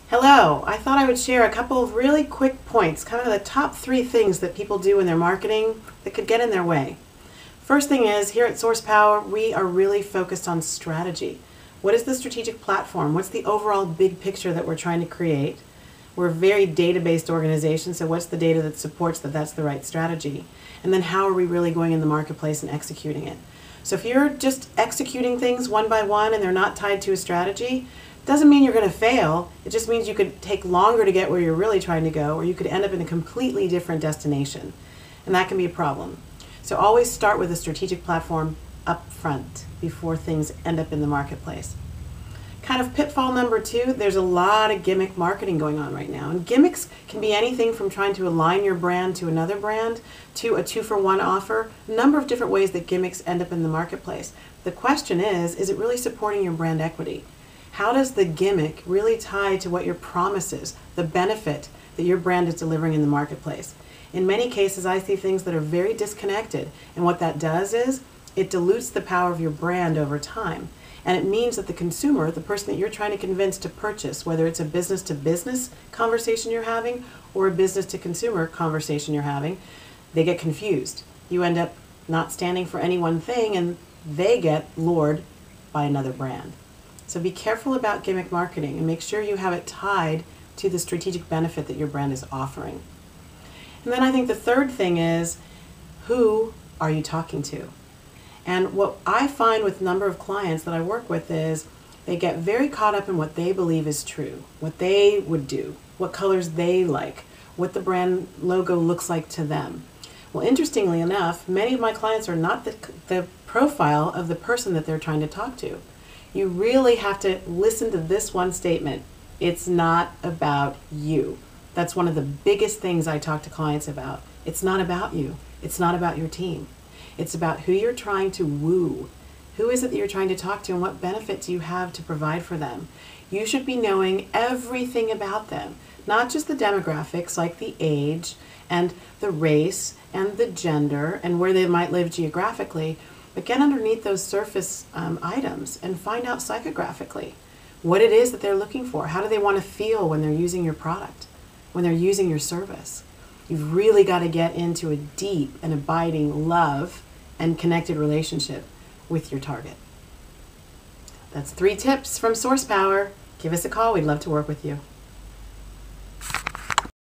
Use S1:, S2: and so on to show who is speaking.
S1: Hello, I thought I would share a couple of really quick points, kind of the top 3 things that people do in their marketing that could get in their way. First thing is, here at Source Power, we are really focused on strategy. What is the strategic platform? What's the overall big picture that we're trying to create? We're a very data-based organization, so what's the data that supports that that's the right strategy? And then how are we really going in the marketplace and executing it? So if you're just executing things one by one and they're not tied to a strategy, doesn't mean you're going to fail. It just means you could take longer to get where you're really trying to go, or you could end up in a completely different destination. And that can be a problem. So always start with a strategic platform up front before things end up in the marketplace. Kind of pitfall number 2, there's a lot of gimmick marketing going on right now. And gimmicks can be anything from trying to align your brand to another brand to a 2-for-1 offer. A number of different ways that gimmicks end up in the marketplace. The question is it really supporting your brand equity? How does the gimmick really tie to what your promise is, the benefit that your brand is delivering in the marketplace? In many cases, I see things that are very disconnected, and what that does is it dilutes the power of your brand over time. And it means that the consumer, the person that you're trying to convince to purchase, whether it's a business-to-business conversation you're having or a business-to-consumer conversation you're having, they get confused. You end up not standing for any one thing, and they get lured by another brand. So be careful about gimmick marketing and make sure you have it tied to the strategic benefit that your brand is offering. And then I think the third thing is, who are you talking to? And what I find with a number of clients that I work with is they get very caught up in what they believe is true, what they would do, what colors they like, what the brand logo looks like to them. Well, interestingly enough, many of my clients are not the profile of the person that they're trying to talk to. You really have to listen to this one statement. It's not about you. That's one of the biggest things I talk to clients about. It's not about you. It's not about your team. It's about who you're trying to woo. Who is it that you're trying to talk to, and what benefit do you have to provide for them? You should be knowing everything about them, not just the demographics like the age and the race and the gender and where they might live geographically, but get underneath those surface items and find out psychographically what it is that they're looking for. How do they want to feel when they're using your product, when they're using your service? You've really got to get into a deep and abiding love and connected relationship with your target. That's 3 tips from Source Power. Give us a call. We'd love to work with you.